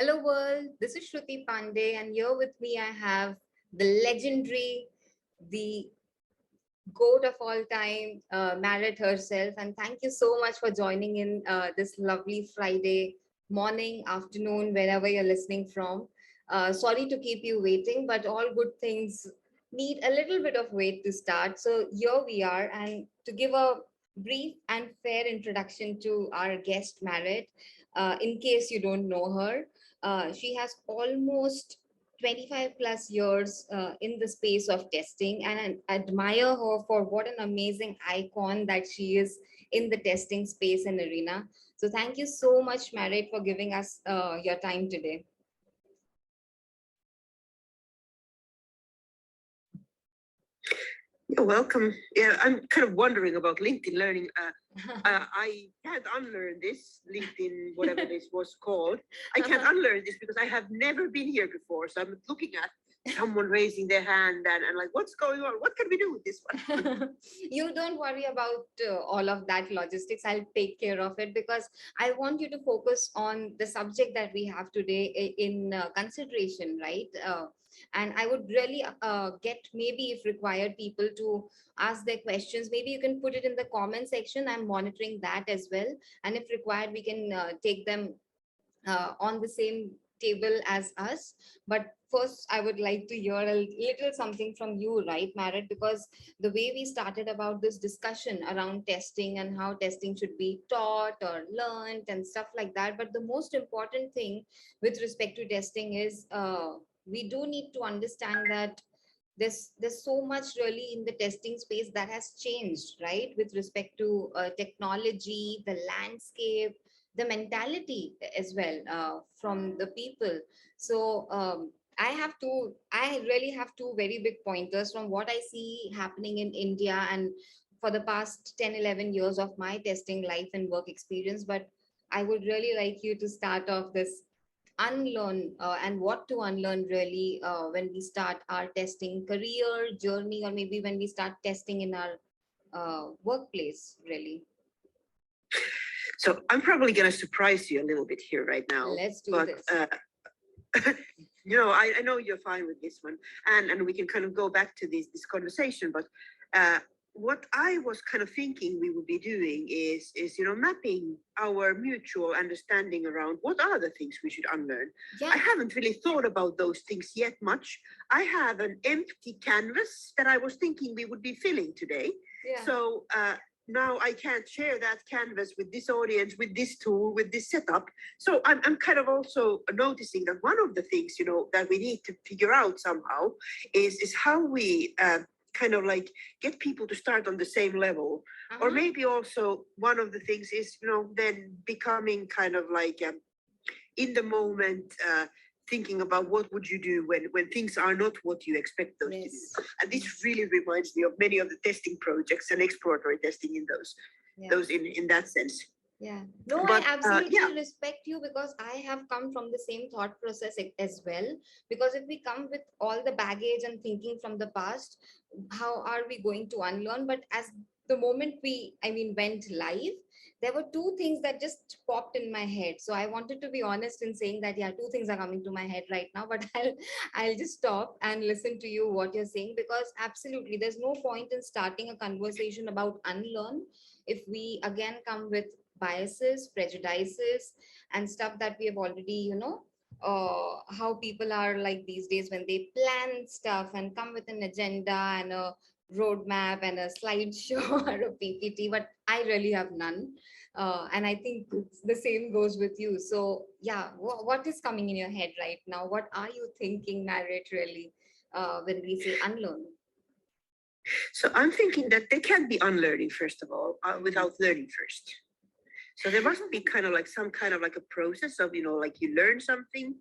Hello world, this is Shruti Pandey, and here with me I have the legendary, the goat of all time, Maaret herself. And thank you so much for joining in this lovely Friday morning, afternoon, wherever you're listening from. Sorry to keep you waiting, but all good things need a little bit of wait to start. So here we are, and to give a brief and fair introduction to our guest, Maaret, in case you don't know her, she has almost 25 plus years in the space of testing, and I admire her for what an amazing icon that she is in the testing space and arena. So thank you so much, Maaret, for giving us your time today. You're welcome. Yeah, I'm kind of wondering about LinkedIn Learning. I can't unlearn this LinkedIn, whatever this was called. I can't unlearn this because I have never been here before. So I'm looking at someone raising their hand and like, what's going on? What can we do with this one? You don't worry about all of that logistics. I'll take care of it because I want you to focus on the subject that we have today in consideration, right? And I would really get, maybe if required, people to ask their questions. Maybe you can put it in the comment section. I'm monitoring that as well. And if required, we can take them on the same table as us. But first, I would like to hear a little something from you, right, Maaret? Because the way we started about this discussion around testing and how testing should be taught or learned and stuff like that. But the most important thing with respect to testing is we do need to understand that there's so much really in the testing space that has changed, right, with respect to technology, the landscape, the mentality as well, from the people. So I really have two very big pointers from what I see happening in India and for the past 10, 11 years of my testing life and work experience. But I would really like you to start off this unlearn, and what to unlearn really when we start our testing career journey, or maybe when we start testing in our workplace really. So I'm probably going to surprise you a little bit here right now. Let's do But this. I know you're fine with this one, and we can kind of go back to this conversation. But what I was kind of thinking we would be doing is mapping our mutual understanding around what are the things we should unlearn. Yeah. I haven't really thought about those things yet much. I have an empty canvas that I was thinking we would be filling today. Yeah. So now I can't share that canvas with this audience, with this tool, with this setup. So I'm kind of also noticing that one of the things, that we need to figure out somehow is how we kind of like get people to start on the same level. Or maybe also one of the things is, then becoming kind of like in the moment, thinking about what would you do when things are not what you expect those to do. And this really reminds me of many of the testing projects and exploratory testing in those in that sense. Yeah, no, But I absolutely yeah, respect you because I have come from the same thought process as well. Because if we come with all the baggage and thinking from the past, how are we going to unlearn? But as the moment went live, there were two things that just popped in my head. So I wanted to be honest in saying that, yeah, two things are coming to my head right now, but I'll just stop and listen to you what you're saying, because absolutely there's no point in starting a conversation about unlearn if we again come with biases, prejudices, and stuff that we have already, how people are like these days when they plan stuff and come with an agenda and a roadmap and a slideshow or a PPT, but I really have none. And I think the same goes with you. So, yeah, what is coming in your head right now? What are you thinking, Maaret, really, when we say unlearn? so I'm thinking that they can't be unlearning, first of all, without learning first. So there must be kind of like some kind of like a process of, like you learn something,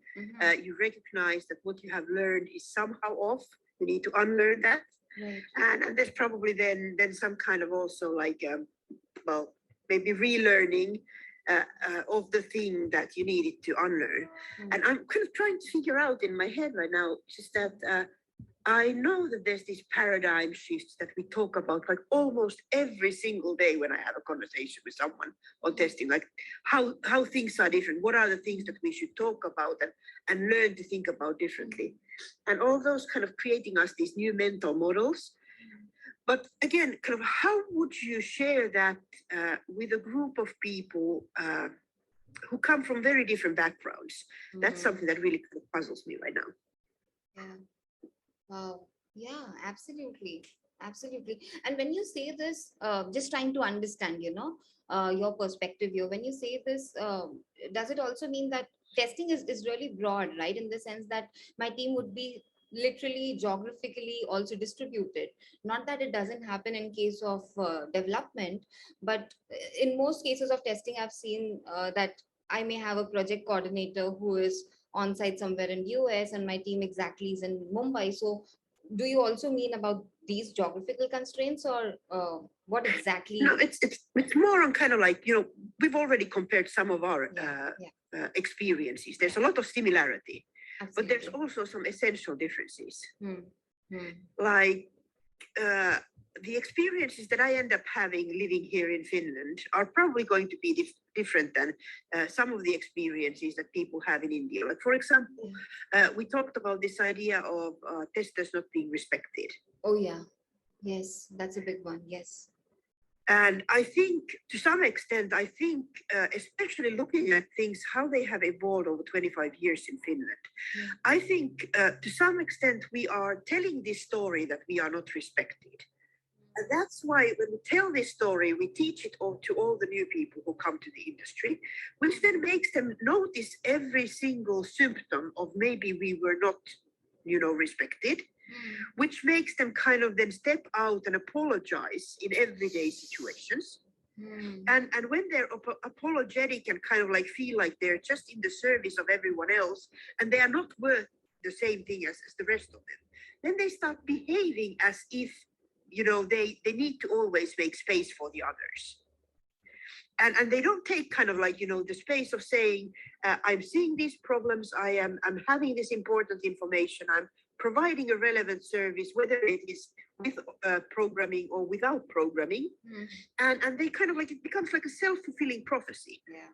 you recognize that what you have learned is somehow off. You need to unlearn that. Right. And there's probably then some kind of also like, well, maybe relearning of the thing that you needed to unlearn. And I'm kind of trying to figure out in my head right now, just that I know that there's these paradigm shifts that we talk about like almost every single day when I have a conversation with someone on testing, like how things are different. What are the things that we should talk about and learn to think about differently? And all those kind of creating us these new mental models. But again, kind of how would you share that with a group of people who come from very different backgrounds? That's something that really kind of puzzles me right now. Yeah. Wow. Yeah, absolutely. Absolutely. And when you say this, just trying to understand, your perspective here, when you say this, does it also mean that testing is really broad, right? In the sense that my team would be literally geographically also distributed. Not that it doesn't happen in case of development, but in most cases of testing, I've seen that I may have a project coordinator who is on site somewhere in US and my team exactly is in Mumbai. So do you also mean about these geographical constraints, or what No, exactly? it's more on kind of like, we've already compared some of our Yeah, yeah, experiences. yeah, There's a lot of similarity, but there's absolutely. also some essential differences. Hmm. Hmm. Like uh, the experiences that I end up having living here in Finland are probably going to be different than some of the experiences that people have in India. Like, for example, Yeah. we talked about this idea of testers not being respected. Oh yeah. Yes, that's a big one. Yes. And I think to some extent, I think, especially looking at things, how they have evolved over 25 years in Finland, Yeah. I think to some extent we are telling this story that we are not respected. And that's why when we tell this story, we teach it all to all the new people who come to the industry, which then makes them notice every single symptom of maybe we were not, respected, Hmm. which makes them kind of then step out and apologize in everyday situations. Hmm. And when they're apologetic and kind of like feel like they're just in the service of everyone else and they are not worth the same thing as the rest of them, then they start behaving as if, they need to always make space for the others. And they don't take kind of like, the space of saying, I'm seeing these problems, I'm having this important information, I'm providing a relevant service, whether it is with programming or without programming. Hmm. And they kind of like, it becomes like a self-fulfilling prophecy. Yeah.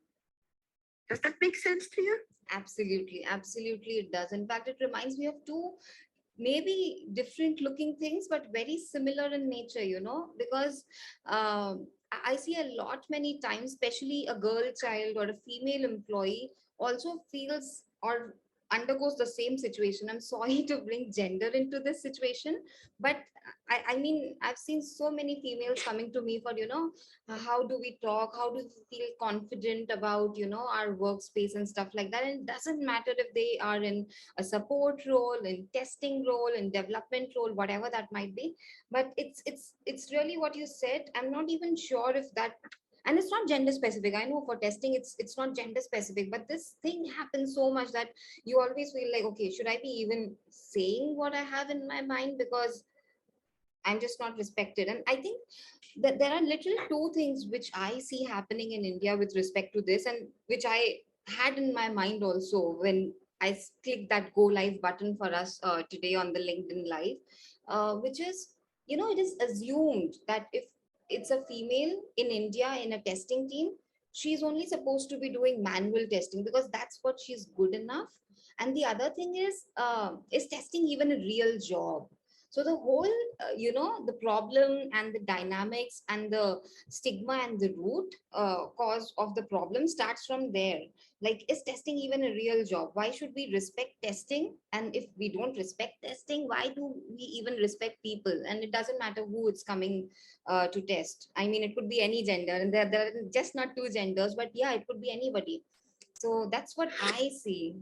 Does that make sense to you? Absolutely. Absolutely. It does. In fact, it reminds me of two maybe different looking things but very similar in nature, because I see a lot many times, especially a girl child or a female employee also feels or undergoes the same situation. I'm sorry to bring gender into this situation, but I mean, I've seen so many females coming to me for, how do we talk, how do we feel confident about, our workspace and stuff like that. And it doesn't matter if they are in a support role, in testing role, in development role, whatever that might be. But it's really what you said. I'm not even sure if that, and it's not gender specific. I know for testing it's not gender specific, but this thing happens so much that you always feel like, okay, should I be even saying what I have in my mind, because I'm just not respected. And I think that there are literally two things which I see happening in India with respect to this, and which I had in my mind also when I clicked that go live button for us today on the LinkedIn Live, which is, it is assumed that if it's a female in India in a testing team, she's only supposed to be doing manual testing because that's what she's good enough. And the other thing is testing even a real job? So the whole the problem and the dynamics and the stigma and the root cause of the problem starts from there. Like, is testing even a real job? Why should we respect testing? And if we don't respect testing, why do we even respect people? And it doesn't matter who it's coming to test. I mean, it could be any gender, and there are just not two genders, but yeah, it could be anybody. So that's what I see.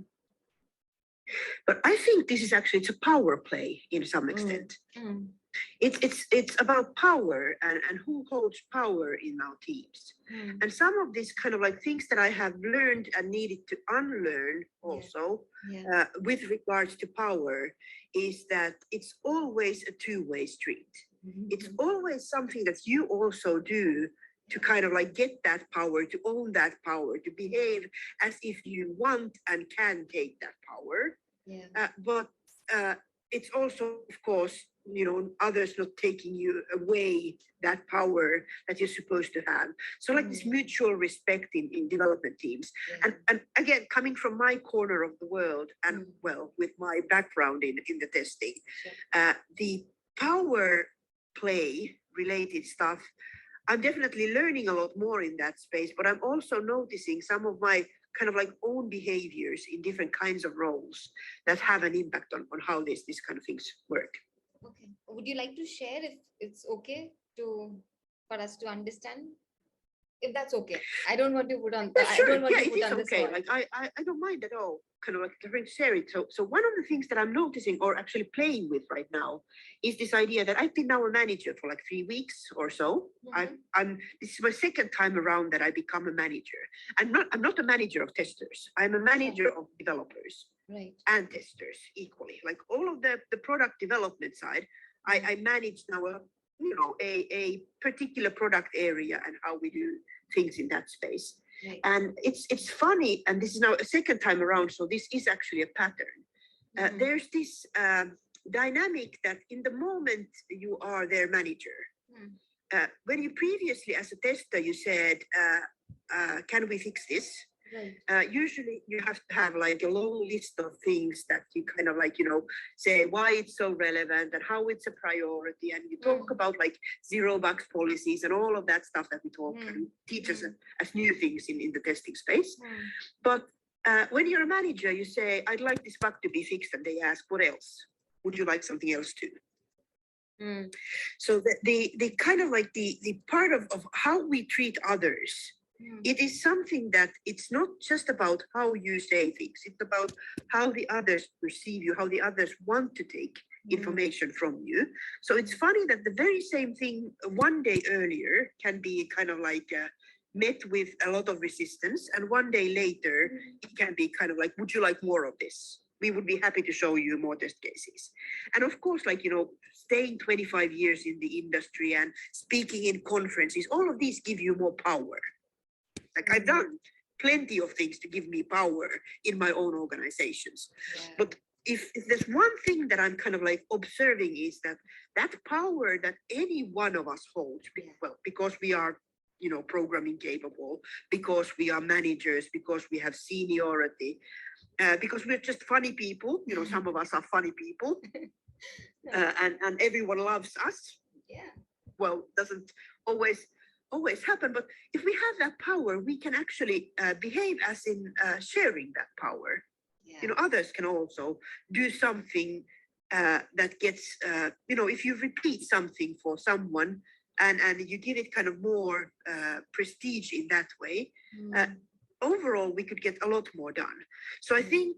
But I think this is actually, it's a power play in some Mm, extent. mm, It's about power and who holds power in our teams. mm. And some of these kind of like things that I have learned and needed to unlearn Yeah, also yeah. with regards to power is that it's always a two-way street. It's always something that you also do to kind of like get that power, to own that power, to behave as if you want and can take that power. Yeah. But it's also, of course, others not taking you away that power that you're supposed to have. So like this mutual respect in development teams. And again, coming from my corner of the world and well, with my background in the testing, the power play related stuff, I'm definitely learning a lot more in that space, but I'm also noticing some of my kind of like own behaviors in different kinds of roles that have an impact on how this kind of things work. Okay. Would you like to share if it's okay to for us to understand? If that's okay. I don't want to put on Yeah, I sure. don't want Yeah, to it put is on the okay. spot. Like I don't mind at all. Kind of like share it. So one of the things that I'm noticing or actually playing with right now is this idea that I've been now a manager for like 3 weeks or so. I'm this is my second time around that I become a manager. I'm not a manager of testers. I'm a manager of developers Right. and testers equally. Like all of the product development side, I manage now a particular product area and how we do things in that space. Right. And it's funny, and this is now a second time around, so this is actually a pattern. There's this dynamic that in the moment you are their manager, when you previously as a tester you said, can we fix this? Right. Usually you have to have like a long list of things that you kind of like, say why it's so relevant and how it's a priority. And you talk about like zero bugs policies and all of that stuff that we talk and teach us as new things in the testing space. But when you're a manager, you say, I'd like this bug to be fixed. And they ask, what else? Would you like something else too? So the kind of like the part of how we treat others, it is something that it's not just about how you say things, it's about how the others perceive you, how the others want to take information from you. So it's funny that the very same thing one day earlier can be kind of like met with a lot of resistance, and one day later it can be kind of like, would you like more of this? We would be happy to show you more test cases. And of course, like, staying 25 years in the industry and speaking in conferences, all of these give you more power. Like I've done plenty of things to give me power in my own organizations. But if there's one thing that I'm kind of like observing is that power that any one of us holds, well, because we are, programming capable, because we are managers, because we have seniority, because we're just funny people, some of us are funny people, and everyone loves us. Well, doesn't always happen, but if we have that power, we can actually behave as in sharing that power. Others can also do something that gets, if you repeat something for someone and you give it kind of more prestige in that way, overall we could get a lot more done. So I think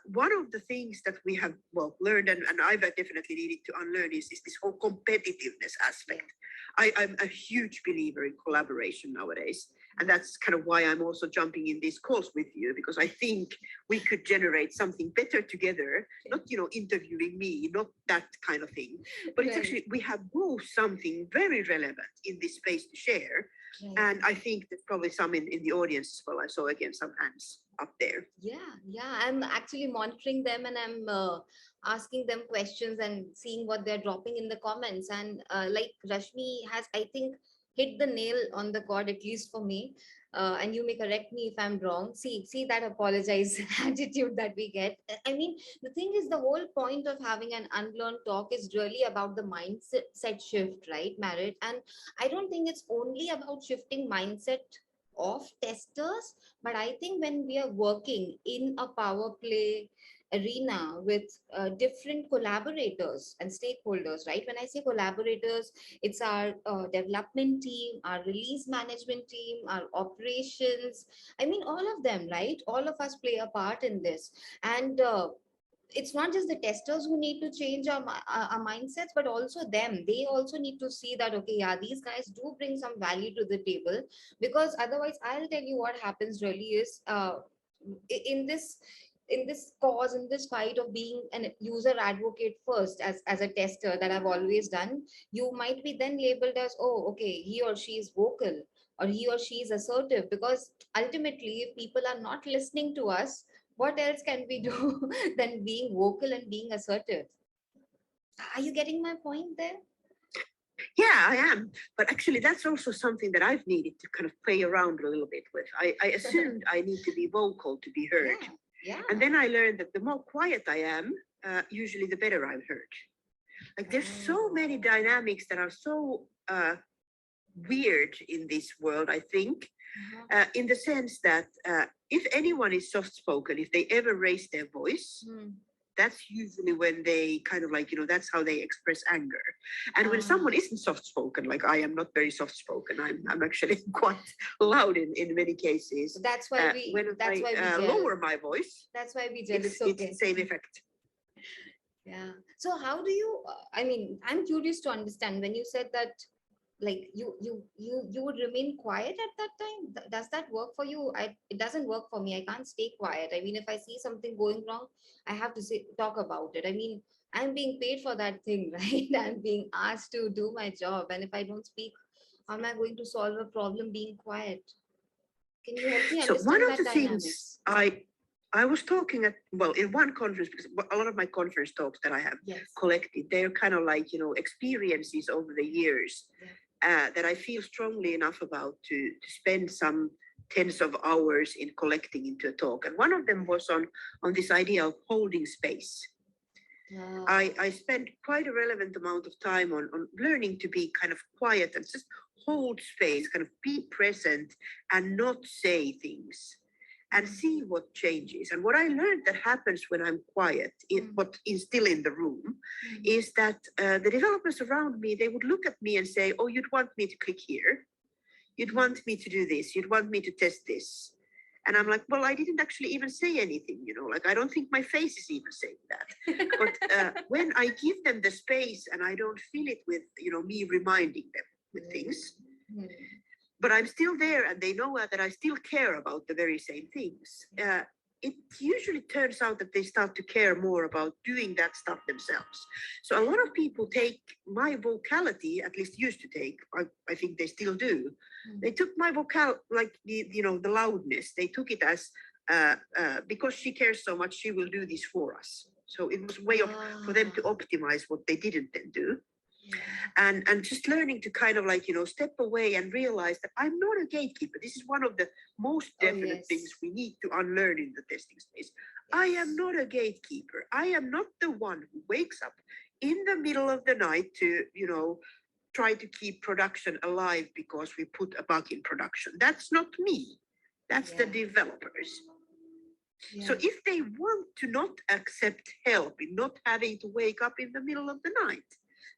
one of the things that we have learned, and I've definitely needed to unlearn, is this whole competitiveness aspect. I'm a huge believer in collaboration nowadays. And that's kind of why I'm also jumping in these calls with you, because I think we could generate something better together, not, interviewing me, not that kind of thing. But it's actually, we have both something very relevant in this space to share. And I think there's probably some in the audience as well. I saw again some hands up there. Yeah. I'm actually monitoring them, and I'm asking them questions and seeing what they're dropping in the comments. And like Rashmi has, I think, hit the nail on the cord, at least for me. And you may correct me if I'm wrong. See that apologize attitude that we get. I mean, the thing is, the whole point of having an unlearned talk is really about the mindset shift, right, Maaret? And I don't think it's only about shifting mindset of testers, but I think when we are working in a power play arena with different collaborators and stakeholders, right? When I say collaborators, it's our development team, our release management team, our operations. I mean, all of them, right? All of us play a part in this. And it's not just the testers who need to change our mindsets, but also them. They also need to see that, okay, yeah, these guys do bring some value to the table. Because otherwise, I'll tell you what happens really is, in this cause, in this fight of being an user advocate first, as a tester that I've always done, you might be then labeled as, oh, okay, he or she is vocal, or he or she is assertive. Because ultimately, if people are not listening to us, what else can we do than being vocal and being assertive? Are you getting my point there? Yeah, I am. But actually, that's also something that I've needed to kind of play around a little bit with. I assumed I need to be vocal to be heard. Yeah. And then I learned that the more quiet I am, usually the better I'm heard. Like there's so many dynamics that are so weird in this world, I think, in the sense that if anyone is soft spoken, if they ever raise their voice, that's usually when they kind of like, that's how they express anger. And when someone isn't soft spoken, like I am not very soft spoken, I'm actually quite loud in many cases. That's why we lower my voice. That's why we gel. It's the same effect. Yeah. So how do you? I mean, I'm curious to understand when you said that, like you would remain quiet at that time. Does that work for you? It doesn't work for me. I can't stay quiet. I mean, if I see something going wrong, I have to talk about it. I mean, I'm being paid for that thing, right? I'm being asked to do my job, and if I don't speak, how am I going to solve a problem being quiet? Can you help me So understand one of that the dynamics? things I was talking at, well, in one conference, because a lot of my conference talks that I have collected, they're kind of like, experiences over the years that I feel strongly enough about to spend some tens of hours in collecting into a talk. And one of them was on this idea of holding space. I spent quite a relevant amount of time on learning to be kind of quiet and just hold space, kind of be present and not say things and see what changes. And what I learned that happens when I'm quiet, what is still in the room, is that the developers around me, they would look at me and say, oh, you'd want me to click here. You'd want me to do this. You'd want me to test this. And I'm like, well, I didn't actually even say anything, like I don't think my face is even saying that. But when I give them the space and I don't fill it with, me reminding them with things, but I'm still there and they know that I still care about the very same things. It usually turns out that they start to care more about doing that stuff themselves. So a lot of people take my vocality, at least used to take, I think they still do. They took my like the loudness, they took it as because she cares so much, she will do this for us. So it was a way for them to optimize what they didn't then do. And just learning to kind of like, step away and realize that I'm not a gatekeeper. This is one of the most definite things we need to unlearn in the testing space. I am not a gatekeeper. I am not the one who wakes up in the middle of the night to, try to keep production alive because we put a bug in production. That's not me. That's the developers. So if they want to not accept help in not having to wake up in the middle of the night,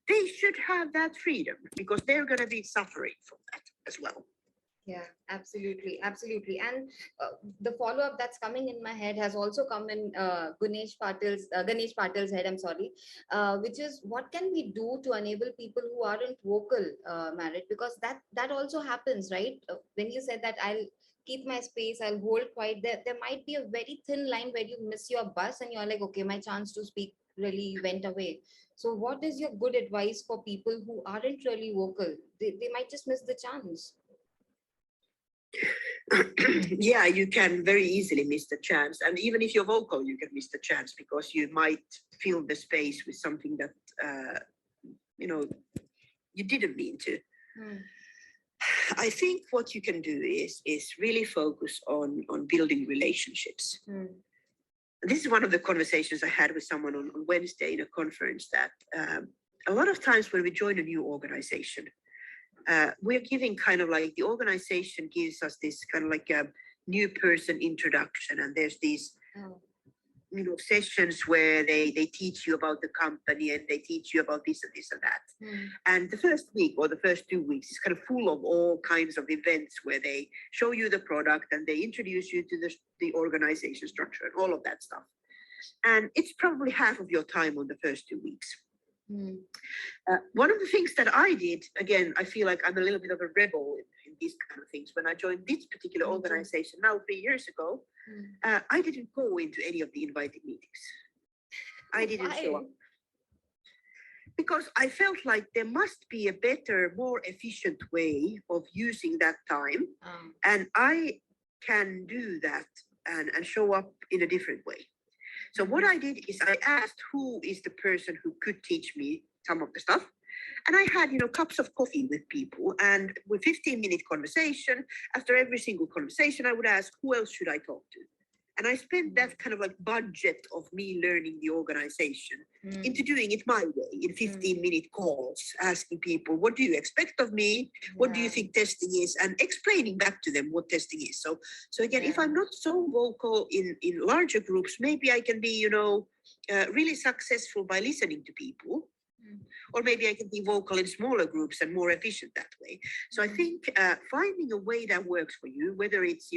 they should have that freedom because they're going to be suffering from that as well. Yeah, absolutely. Absolutely. And the follow-up that's coming in my head has also come in Ganesh Patil's head, I'm sorry, which is what can we do to enable people who aren't vocal, Maaret? Because that also happens, right? When you said that I'll keep my space, I'll hold quiet, there might be a very thin line where you miss your bus and you're like, okay, my chance to speak really went away. So what is your good advice for people who aren't really vocal? They might just miss the chance. Yeah, you can very easily miss the chance. And even if you're vocal, you can miss the chance because you might fill the space with something that, you didn't mean to. I think what you can do is really focus on building relationships. This is one of the conversations I had with someone on Wednesday in a conference that a lot of times when we join a new organization, we're giving kind of like the organization gives us this kind of like a new person introduction. And there's these, sessions where they teach you about the company and they teach you about this and this and that. And the first week or the first 2 weeks is kind of full of all kinds of events where they show you the product and they introduce you to the organization structure and all of that stuff. And it's probably half of your time on the first 2 weeks. One of the things that I did, again, I feel like I'm a little bit of a rebel in these kind of things. When I joined this particular organization now 3 years ago, I didn't go into any of the invited meetings. I didn't show up. Because I felt like there must be a better, more efficient way of using that time. And I can do that and show up in a different way. So what I did is I asked who is the person who could teach me some of the stuff. And I had, cups of coffee with people, and with 15-minute conversation, after every single conversation, I would ask, who else should I talk to? And I spent that kind of like budget of me learning the organization into doing it my way in 15-minute calls, asking people, what do you expect of me? What do you think testing is? And explaining back to them what testing is. So again, if I'm not so vocal in larger groups, maybe I can be, really successful by listening to people. Or maybe I can be vocal in smaller groups and more efficient that way. So I think finding a way that works for you, whether it's,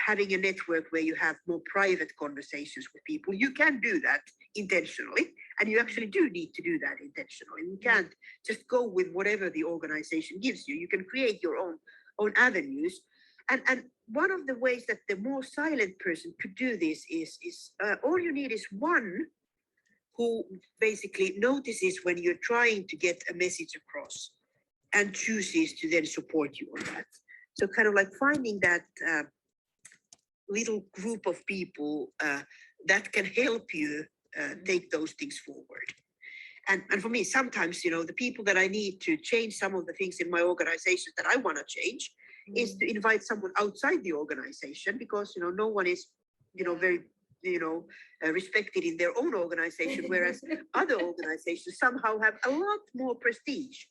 having a network where you have more private conversations with people, you can do that intentionally. And you actually do need to do that intentionally. You can't just go with whatever the organization gives you. You can create your own avenues. And one of the ways that the more silent person could do this is all you need is one who basically notices when you're trying to get a message across and chooses to then support you on that. So kind of like finding that little group of people that can help you take those things forward. And for me, sometimes, the people that I need to change some of the things in my organization that I want to change is to invite someone outside the organization, because, no one is, very respected in their own organization, whereas other organizations somehow have a lot more prestige.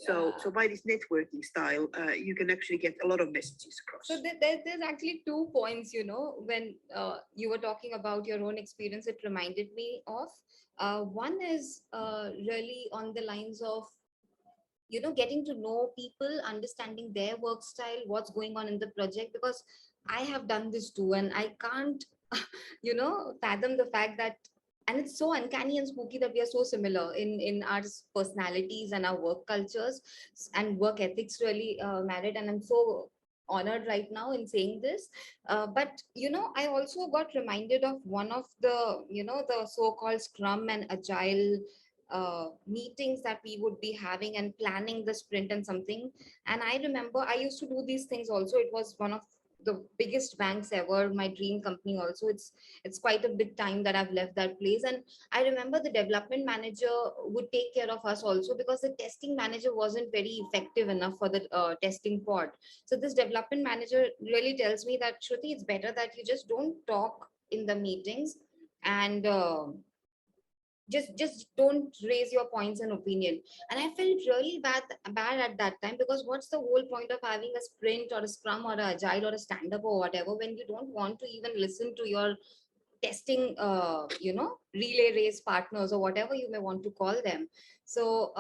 So by this networking style, you can actually get a lot of messages across. So there's actually 2 points, when you were talking about your own experience, it reminded me of. One is really on the lines of, getting to know people, understanding their work style, what's going on in the project, because I have done this too, and I can't fathom the fact that, and it's so uncanny and spooky that we are so similar in our personalities and our work cultures and work ethics, really, Maaret, and I'm so honored right now in saying this. But I also got reminded of one of the the so-called Scrum and Agile meetings that we would be having and planning the sprint and something. And I remember I used to do these things also. It was one of the biggest banks ever, my dream company also. It's quite a bit time that I've left that place. And I remember the development manager would take care of us also, because the testing manager wasn't very effective enough for the testing pod. So this development manager really tells me that, Shruti, it's better that you just don't talk in the meetings, and just don't raise your points and opinion. And I felt really bad at that time, because what's the whole point of having a sprint or a scrum or a agile or a stand-up or whatever, when you don't want to even listen to your testing relay race partners or whatever you may want to call them. So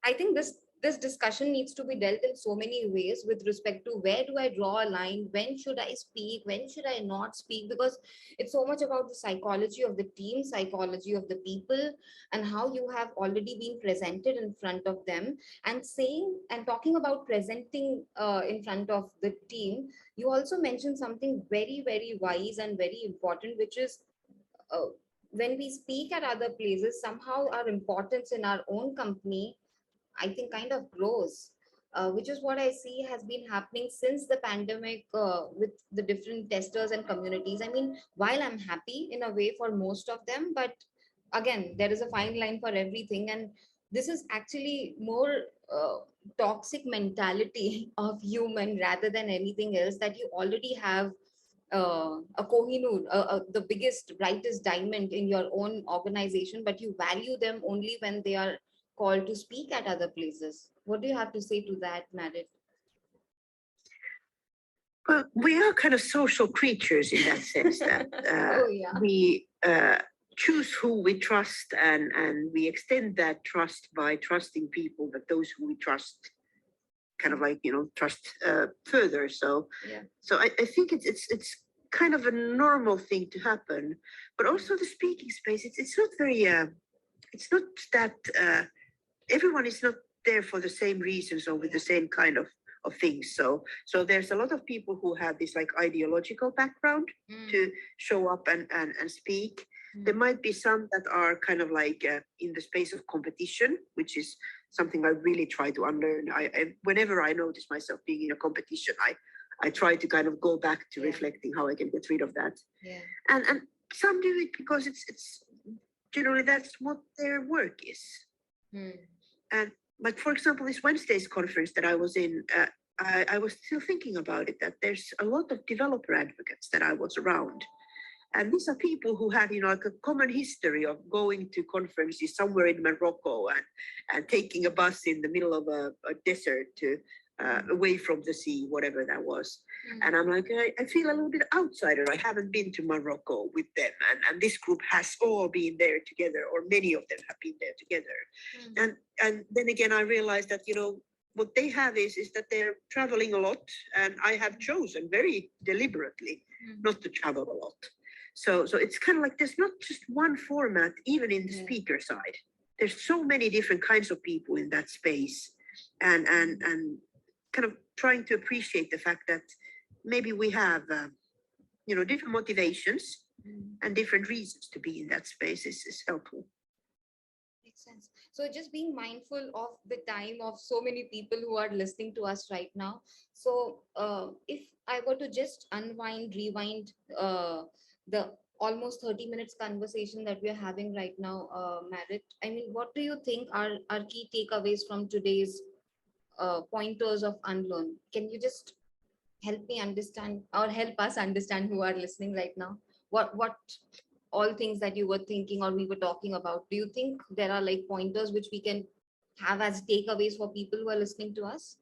I think this discussion needs to be dealt in so many ways with respect to where do I draw a line, when should I speak, when should I not speak, because it's so much about the psychology of the team, psychology of the people, and how you have already been presented in front of them. And saying and talking about presenting in front of the team, you also mentioned something very, very wise and very important, which is uh, when we speak at other places, somehow our importance in our own company, I think, kind of grows, which is what I see has been happening since the pandemic with the different testers and communities. I mean, while I'm happy in a way for most of them, but again, there is a fine line for everything. And this is actually more uh, toxic mentality of human rather than anything else, that you already have a Kohinoor, the biggest, brightest diamond in your own organization, but you value them only when they are called to speak at other places. What do you have to say to that, Maaret? Well, we are kind of social creatures in that sense that Oh, yeah. we choose who we trust, and we extend that trust by trusting people, but those who we trust kind of like trust further. So Yeah. so I think it's kind of a normal thing to happen. But also the speaking space, it's not very it's not that everyone is not there for the same reasons or with the same kind of things. So there's a lot of people who have this like ideological background to show up and speak. There might be some that are kind of like in the space of competition, which is something I really try to unlearn. I whenever I notice myself being in a competition, I try to kind of go back to reflecting how I can get rid of that. Yeah. And some do it because it's generally that's what their work is. And but for example, this Wednesday's conference that I was in, I was still thinking about it, that there's a lot of developer advocates that I was around. And these are people who have, like a common history of going to conferences somewhere in Morocco and taking a bus in the middle of a desert to away from the sea, whatever that was. And I'm like, I feel a little bit outsider. I haven't been to Morocco with them. And this group has all been there together, or many of them have been there together. And then again, I realized that, what they have is that they're traveling a lot. And I have chosen very deliberately not to travel a lot. So it's kind of like there's not just one format, even in the speaker side. There's so many different kinds of people in that space. And kind of trying to appreciate the fact that maybe we have, different motivations and different reasons to be in that space is helpful. Makes sense. So just being mindful of the time of so many people who are listening to us right now. So if I were to just rewind the almost 30 minutes conversation that we're having right now, Maaret, I mean, what do you think are key takeaways from today's pointers of Unlearn? Can you just help me understand, or help us understand who are listening right now? What all things that you were thinking or we were talking about, do you think there are like pointers which we can have as takeaways for people who are listening to us?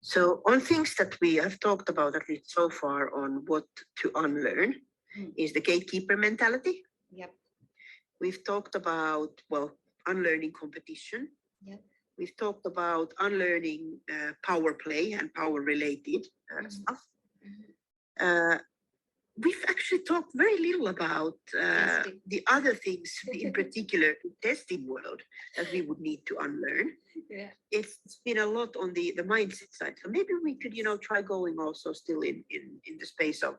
So on things that we have talked about, at least so far, on what to unlearn is the gatekeeper mentality. Yep. We've talked about, unlearning competition. Yep. We've talked about unlearning power play and power related stuff. We've actually talked very little about the other things, in particular in testing world, that we would need to unlearn. Yeah. It's been a lot on the mindset side. So maybe we could, try going also still in the space of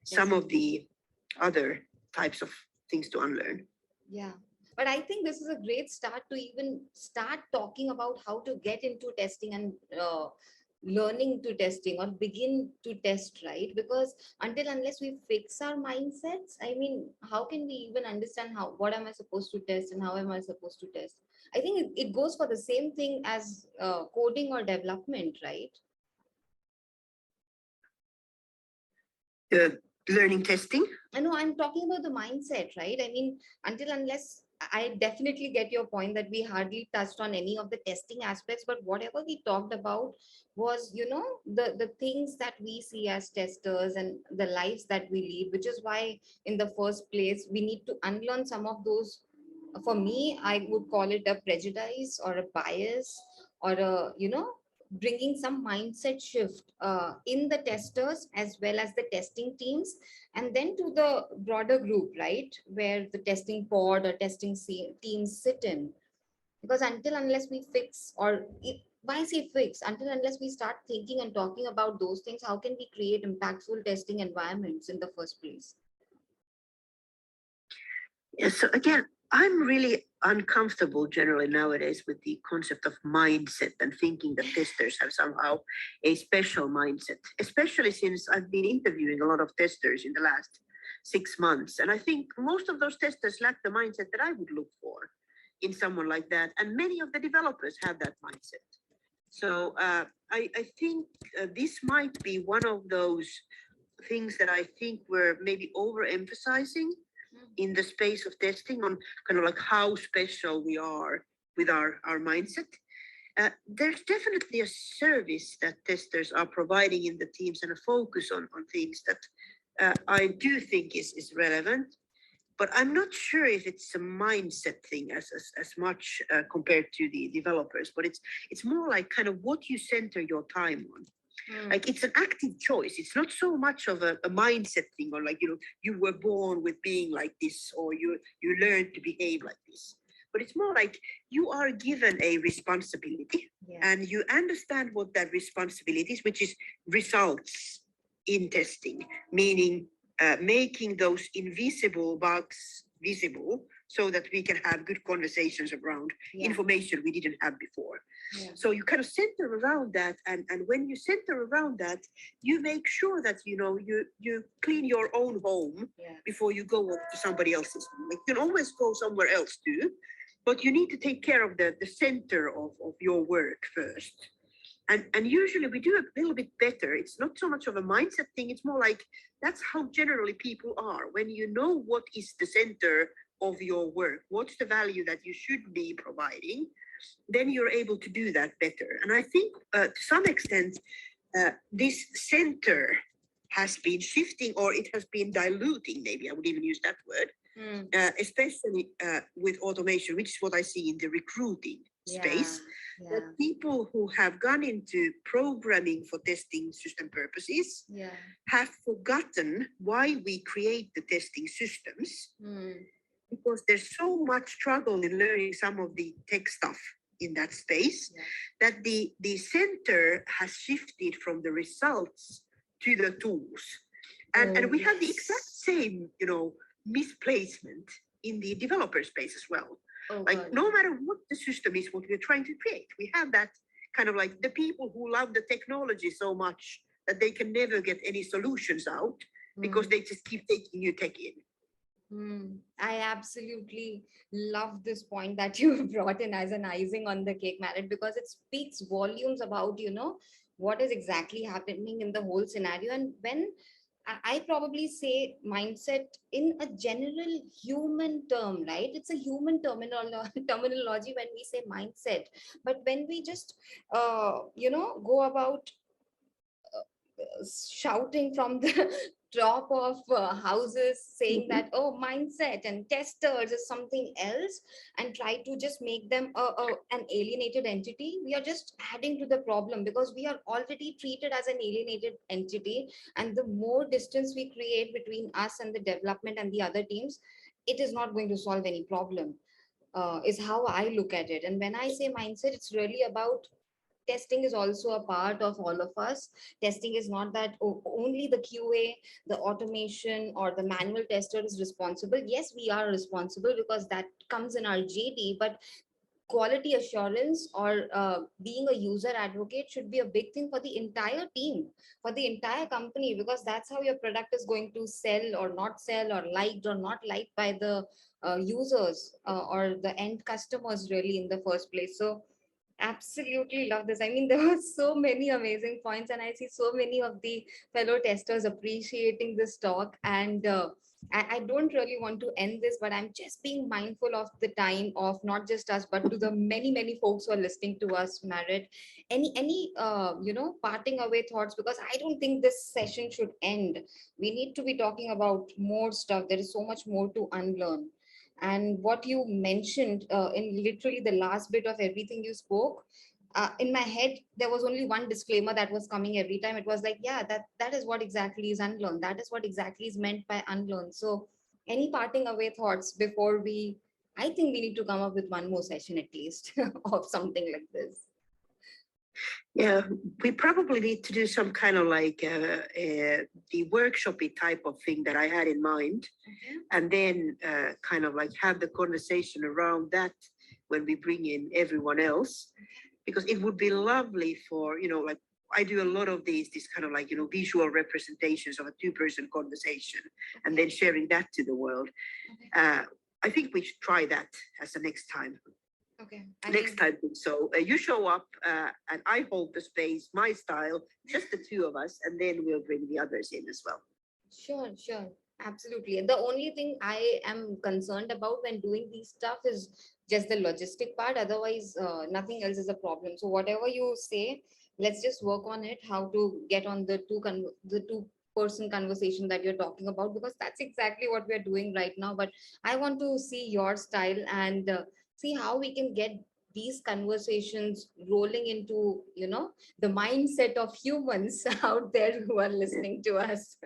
some of the other types of things to unlearn. Yeah. But I think this is a great start to even start talking about how to get into testing and learning to testing or begin to test, right? Because unless we fix our mindsets, I mean, how can we even understand what am I supposed to test and how am I supposed to test? I think it goes for the same thing as coding or development, right? Learning testing? I know, I'm talking about the mindset, right? I mean, unless I definitely get your point that we hardly touched on any of the testing aspects, but whatever we talked about was, the things that we see as testers and the lives that we lead, which is why in the first place, we need to unlearn some of those. For me, I would call it a prejudice or a bias or bringing some mindset shift in the testers as well as the testing teams, and then to the broader group, right, where the testing pod or testing teams sit in. Because unless we fix, why say fix, unless we start thinking and talking about those things, how can we create impactful testing environments in the first place? Yeah, so again, I'm really uncomfortable generally nowadays with the concept of mindset and thinking that testers have somehow a special mindset, especially since I've been interviewing a lot of testers in the last 6 months. And I think most of those testers lack the mindset that I would look for in someone like that. And many of the developers have that mindset. So I think this might be one of those things that I think we're maybe overemphasizing in the space of testing, on kind of like how special we are with our mindset. There's definitely a service that testers are providing in the teams and a focus on things that I do think is relevant, but I'm not sure if it's a mindset thing as much compared to the developers, but it's more like kind of what you center your time on. Like it's an active choice. It's not so much of a mindset thing, or like, you were born with being like this, or you learned to behave like this. But it's more like you are given a responsibility, and you understand what that responsibility is, which is results in testing, meaning making those invisible bugs visible so that we can have good conversations around Yeah. information we didn't have before. Yeah. So you kind of center around that, and when you center around that, you make sure that you clean your own home Yeah. before you go to somebody else's home. Like, you can always go somewhere else too, but you need to take care of the center of your work first. And usually we do a little bit better. It's not so much of a mindset thing. It's more like that's how generally people are. When you know what is the center of your work, what's the value that you should be providing, then you're able to do that better. And I think to some extent, this center has been shifting, or it has been diluting, maybe I would even use that word, especially with automation, which is what I see in the recruiting space. Yeah. That people who have gone into programming for testing system purposes Yeah. have forgotten why we create the testing systems, because there's so much struggle in learning some of the tech stuff in that space, Yeah. that the center has shifted from the results to the tools. And we have the exact same, misplacement in the developer space as well. Oh, Like, God. no matter what the system is, what we're trying to create, we have that kind of like the people who love the technology so much that they can never get any solutions out because they just keep taking new tech in. I absolutely love this point that you brought in as an icing on the cake, Maaret, because it speaks volumes about, what is exactly happening in the whole scenario. And when I probably say mindset in a general human term, right? It's a human terminology when we say mindset. But when we just, go about shouting from the top of houses saying that, oh, mindset and testers is something else, and try to just make them an alienated entity, we are just adding to the problem, because we are already treated as an alienated entity. And the more distance we create between us and the development and the other teams, it is not going to solve any problem, is how I look at it. And when I say mindset, it's really about testing is also a part of all of us. Testing is not that only the QA, the automation, or the manual tester is responsible. Yes, we are responsible because that comes in our JD, but quality assurance, or being a user advocate, should be a big thing for the entire team, for the entire company, because that's how your product is going to sell or not sell, or liked or not liked by the users, or the end customers really in the first place. So absolutely love this. I mean, there were so many amazing points, and I see so many of the fellow testers appreciating this talk. And I don't really want to end this, but I'm just being mindful of the time of not just us, but to the many, many folks who are listening to us, Maaret. Any parting away thoughts? Because I don't think this session should end. We need to be talking about more stuff. There is so much more to unlearn. And what you mentioned in literally the last bit of everything you spoke, in my head there was only one disclaimer that was coming every time. It was like, yeah, that is what exactly is unlearn, that is what exactly is meant by unlearn. So any parting away thoughts before we, I think we need to come up with one more session at least of something like this. Yeah, we probably need to do some kind of like the workshopy type of thing that I had in mind, and then kind of like have the conversation around that when we bring in everyone else, because it would be lovely for, like, I do a lot of these kind of like, visual representations of a two-person conversation, and then sharing that to the world. I think we should try that as the next time. Okay. Next time. So you show up and I hold the space, my style, just the two of us, and then we'll bring the others in as well. Sure. Absolutely. The only thing I am concerned about when doing these stuff is just the logistic part. Otherwise, nothing else is a problem. So whatever you say, let's just work on it, how to get on the two-person conversation that you're talking about, because that's exactly what we're doing right now. But I want to see your style and see how we can get these conversations rolling into, the mindset of humans out there who are listening to us.